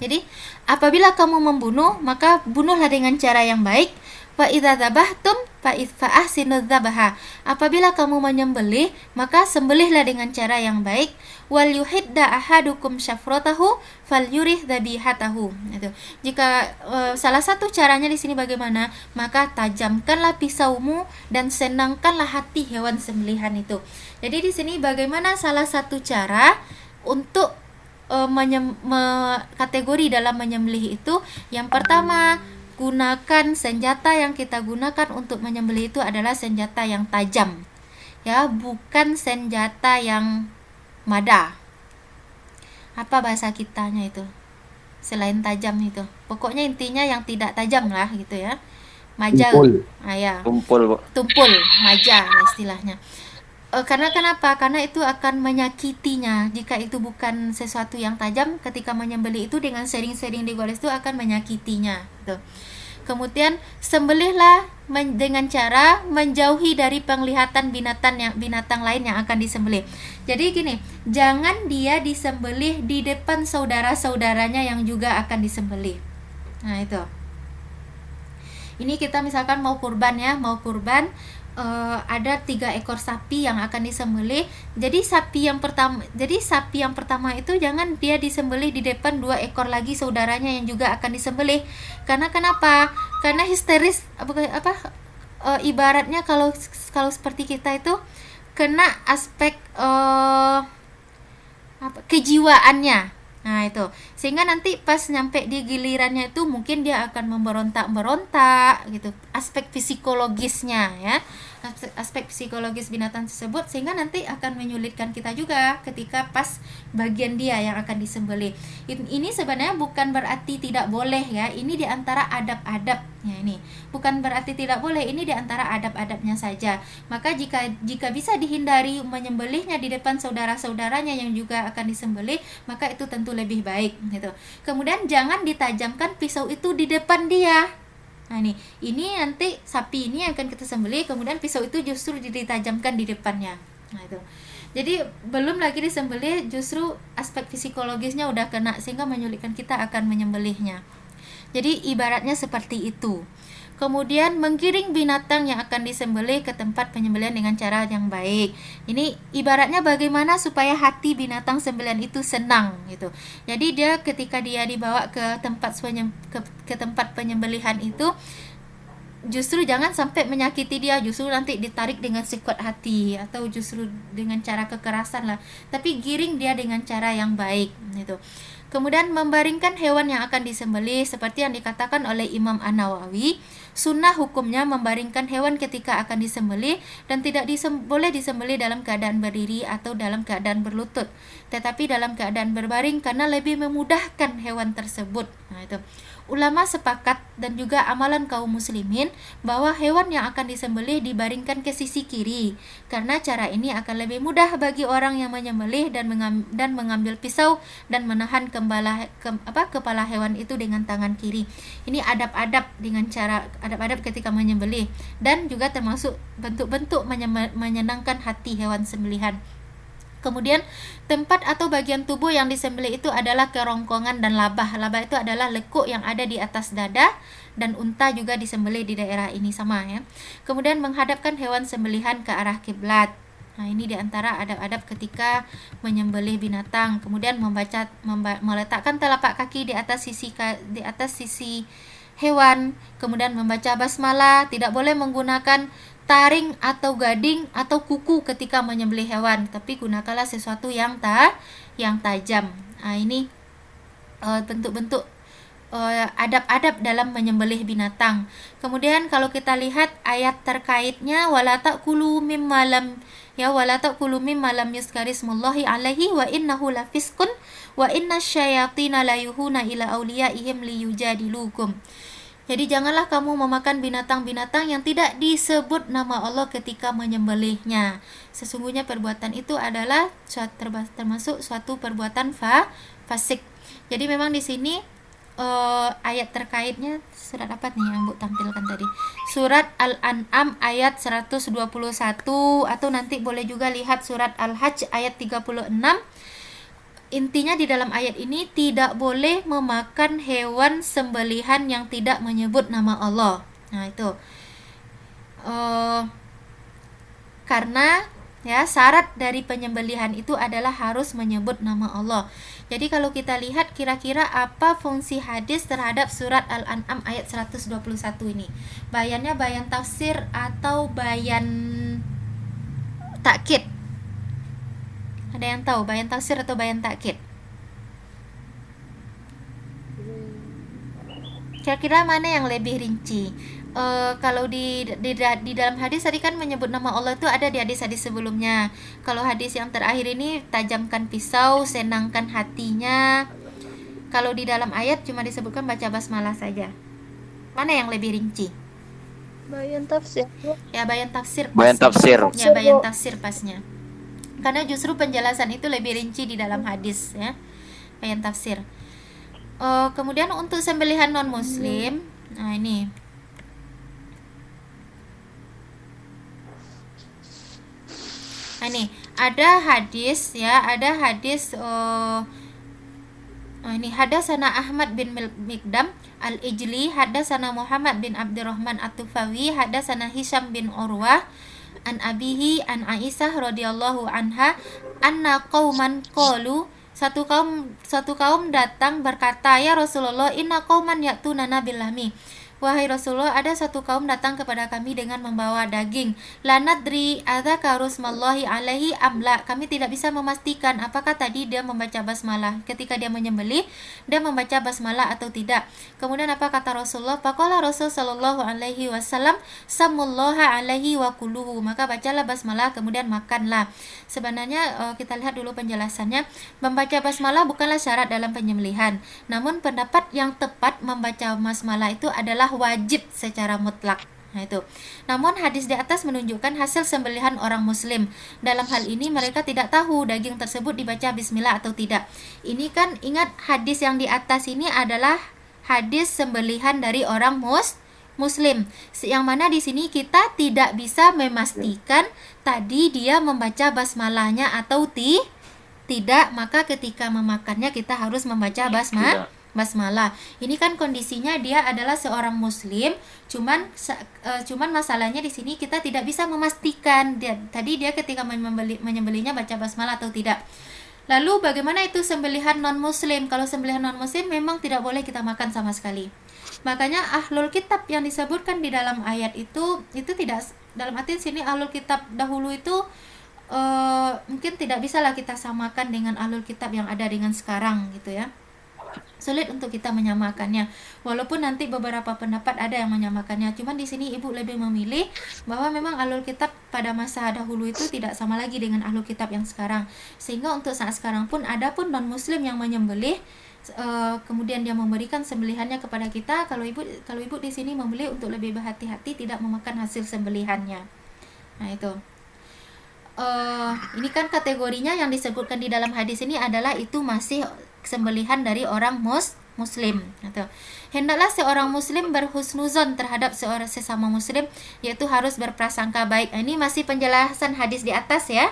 Jadi apabila kamu membunuh, maka bunuhlah dengan cara yang baik. Fa idza dzabhtum fa ahsinu dzabaha. Apabila kamu menyembelih, maka sembelihlah dengan cara yang baik. Wal yuhidda ahadukum syafratahu falyurih dzabihatahu. Itu. Jika salah satu caranya di sini bagaimana? Maka tajamkanlah pisaumu dan senangkanlah hati hewan sembelihan itu. Jadi di sini bagaimana salah satu cara untuk kategori dalam menyembelih itu. Yang pertama, gunakan senjata yang kita gunakan untuk menyembelih itu adalah senjata yang tajam, ya, bukan senjata yang mada. Apa bahasa kitanya itu selain tajam itu? Pokoknya intinya yang tidak tajam lah gitu ya. Maja, Tumpul. ya, Tumpul, Bu. tumpul, maja lah istilahnya. Karena kenapa? Karena itu akan menyakitinya. Jika itu bukan sesuatu yang tajam, ketika menyembelih itu dengan sering-sering digores itu akan menyakitinya. Tuh. Kemudian sembelihlah dengan cara menjauhi dari penglihatan binatang lain yang akan disembelih. Jadi gini, jangan dia disembelih di depan saudara-saudaranya yang juga akan disembelih. Nah itu. Ini kita misalkan mau kurban ya, ada 3 ekor sapi yang akan disembelih. Jadi sapi yang pertama itu jangan dia disembelih di depan 2 ekor lagi saudaranya yang juga akan disembelih. Karena kenapa? Karena histeris ibaratnya kalau seperti kita itu kena aspek kejiwaannya. Nah itu, sehingga nanti pas nyampe di gilirannya itu mungkin dia akan memberontak gitu, aspek psikologisnya ya, aspek psikologis binatang tersebut, sehingga nanti akan menyulitkan kita juga ketika pas bagian dia yang akan disembelih. Ini sebenarnya bukan berarti tidak boleh ya, ini diantara adab-adabnya, ini bukan berarti tidak boleh, ini diantara adab-adabnya saja. Maka jika bisa dihindari menyembelihnya di depan saudara-saudaranya yang juga akan disembelih, maka itu tentu lebih baik gitu. Kemudian jangan ditajamkan pisau itu di depan dia. Nah ini nanti sapi ini akan kita sembelih, kemudian pisau itu justru ditajamkan di depannya. Nah itu. Jadi belum lagi disembelih, justru aspek psikologisnya udah kena sehingga menyulitkan kita akan menyembelihnya. Jadi ibaratnya seperti itu. Kemudian menggiring binatang yang akan disembelih ke tempat penyembelihan dengan cara yang baik. Ini ibaratnya bagaimana supaya hati binatang sembelihan itu senang gitu. Jadi dia ketika dia dibawa ke tempat penyembelihan itu, justru jangan sampai menyakiti dia, justru nanti ditarik dengan sekuat hati atau justru dengan cara kekerasan lah, tapi giring dia dengan cara yang baik gitu. Kemudian membaringkan hewan yang akan disembelih seperti yang dikatakan oleh Imam An-Nawawi, sunnah hukumnya membaringkan hewan ketika akan disembelih dan tidak boleh disembelih dalam keadaan berdiri atau dalam keadaan berlutut, tetapi dalam keadaan berbaring karena lebih memudahkan hewan tersebut. Nah itu. Ulama sepakat dan juga amalan kaum muslimin bahwa hewan yang akan disembelih dibaringkan ke sisi kiri karena cara ini akan lebih mudah bagi orang yang menyembelih dan mengambil pisau dan menahan kepala hewan itu dengan tangan kiri. Ini adab-adab ketika menyembelih dan juga termasuk bentuk-bentuk menyenangkan hati hewan sembelihan. Kemudian tempat atau bagian tubuh yang disembelih itu adalah kerongkongan dan labah. Labah itu adalah lekuk yang ada di atas dada, dan unta juga disembelih di daerah ini sama ya. Kemudian menghadapkan hewan sembelihan ke arah kiblat. Nah, ini diantara adab-adab ketika menyembelih binatang. Kemudian meletakkan telapak kaki di atas sisi hewan, kemudian membaca basmalah, tidak boleh menggunakan taring atau gading atau kuku ketika menyembelih hewan, tapi gunakanlah sesuatu yang tajam. Nah, ini bentuk-bentuk adab-adab dalam menyembelih binatang. Kemudian kalau kita lihat ayat terkaitnya, wala ta'kulu mimma lam yuzkarismullahi alaihi wa innahu lafiskun wa innasyayatina layuhuna ila auliyaihim liyujadilukum. Jadi janganlah kamu memakan binatang-binatang yang tidak disebut nama Allah ketika menyembelihnya. Sesungguhnya perbuatan itu adalah termasuk suatu perbuatan fasik. Jadi memang di sini ayat terkaitnya surat apa nih yang Bu tampilkan tadi? Surat Al-An'am ayat 121, atau nanti boleh juga lihat surat Al-Hajj ayat 36. intinya di dalam ayat ini tidak boleh memakan hewan sembelihan yang tidak menyebut nama Allah. Nah itu karena ya syarat dari penyembelihan itu adalah harus menyebut nama Allah. Jadi kalau kita lihat kira-kira apa fungsi hadis terhadap surat Al-An'am ayat 121 ini. Bayannya bayan tafsir atau bayan takkid? Ada yang tahu bayan tafsir atau bayan takkid? Kira-kira mana yang lebih rinci? Kalau di dalam hadis tadi kan menyebut nama Allah itu ada di hadis-hadis sebelumnya. Kalau hadis yang terakhir ini tajamkan pisau, senangkan hatinya. Kalau di dalam ayat cuma disebutkan baca basmalah saja. Mana yang lebih rinci? Bayan tafsir. Ya bayan tafsir. Bayan tafsir. Ya bayan tafsir pasnya. Karena justru penjelasan itu lebih rinci di dalam hadis ya. Bayan tafsir. Kemudian untuk sembelihan non muslim, nah ini ada hadis ya, ada hadis ini hadasana Ahmad bin Mikdam al-Ijli, hadasana Muhammad bin Abdurrahman at-Tufawi, hadasana Hisham bin Urwah an abihi an Aisyah radhiyallahu anha anna qauman qalu, satu kaum datang berkata, ya Rasulullah, inna qauman ya'tunana bil lahmi, wahai Rasulullah, ada satu kaum datang kepada kami dengan membawa daging. La nadri adzaka rusmallahi alaihi amla, kami tidak bisa memastikan apakah tadi dia membaca basmalah ketika dia menyembelih, dia membaca basmalah atau tidak. Kemudian apa kata Rasulullah? Faqala Rasul sallallahu alaihi wasallam, samullaha alaihi wa kuluhu, maka bacalah basmalah kemudian makanlah. Sebenarnya kita lihat dulu penjelasannya. Membaca basmalah bukanlah syarat dalam penyembelihan, namun pendapat yang tepat membaca basmalah itu adalah wajib secara mutlak. Nah itu. Namun hadis di atas menunjukkan hasil sembelihan orang muslim. Dalam hal ini mereka tidak tahu daging tersebut dibaca bismillah atau tidak. Ini kan ingat hadis yang di atas ini adalah hadis sembelihan dari orang muslim. Yang mana di sini kita tidak bisa memastikan tadi dia membaca basmalahnya atau tidak, maka ketika memakannya kita harus membaca basmalah. Ini kan kondisinya dia adalah seorang muslim, cuman masalahnya di sini kita tidak bisa memastikan tadi dia ketika menyembelihnya baca basmalah atau tidak. Lalu bagaimana itu sembelihan non muslim? Kalau sembelihan non muslim memang tidak boleh kita makan sama sekali. Makanya ahlul kitab yang disebutkan di dalam ayat itu tidak, dalam arti sini ahlul kitab dahulu itu mungkin tidak bisalah kita samakan dengan ahlul kitab yang ada dengan sekarang gitu ya. Sulit untuk kita menyamakannya, walaupun nanti beberapa pendapat ada yang menyamakannya. Cuman di sini ibu lebih memilih bahwa memang ahlul kitab pada masa dahulu itu tidak sama lagi dengan ahlul kitab yang sekarang, sehingga untuk saat sekarang pun ada pun non muslim yang menyembelih kemudian dia memberikan sembelihannya kepada kita. Kalau ibu di sini membeli untuk lebih berhati-hati tidak memakan hasil sembelihannya. Nah itu ini kan kategorinya yang disebutkan di dalam hadis ini adalah itu masih sembelihan dari orang muslim. Atau hendaklah seorang muslim berhusnuzon terhadap seorang sesama muslim, yaitu harus berprasangka baik. Ini masih penjelasan hadis di atas ya.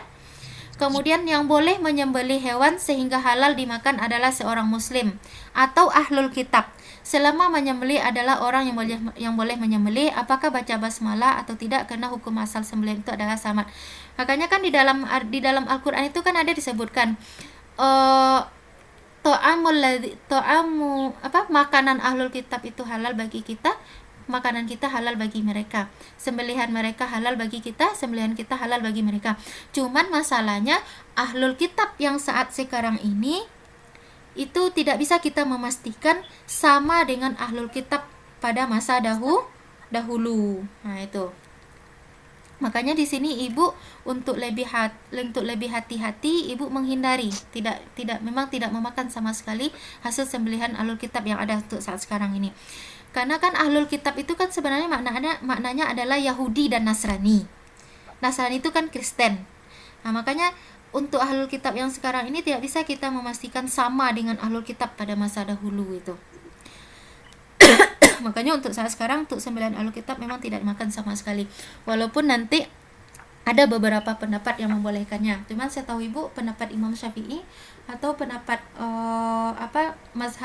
Kemudian yang boleh menyembelih hewan sehingga halal dimakan adalah seorang muslim atau ahlul kitab. Selama menyembelih adalah orang yang boleh menyembelih, apakah baca basmalah atau tidak, karena hukum asal sembelih itu adalah sama. Makanya kan di dalam Al-Qur'an itu kan ada disebutkan makanan ahlul kitab itu halal bagi kita, makanan kita halal bagi mereka, sembelihan mereka halal bagi kita, sembelihan kita halal bagi mereka. Cuman masalahnya ahlul kitab yang saat sekarang ini itu tidak bisa kita memastikan sama dengan ahlul kitab pada masa dahulu. Nah itu. Makanya di sini ibu untuk lebih hati-hati ibu menghindari, memang tidak memakan sama sekali hasil sembelihan ahlul kitab yang ada untuk saat sekarang ini. Karena kan ahlul kitab itu kan sebenarnya maknanya adalah Yahudi dan Nasrani. Nasrani itu kan Kristen. Nah, makanya untuk ahlul kitab yang sekarang ini tidak bisa kita memastikan sama dengan ahlul kitab pada masa dahulu itu. Makanya untuk saat sekarang untuk sembelihan ahlul kitab memang tidak dimakan sama sekali. Walaupun nanti ada beberapa pendapat yang membolehkannya. Cuman saya tahu Ibu pendapat Imam Syafi'i atau pendapat mazhab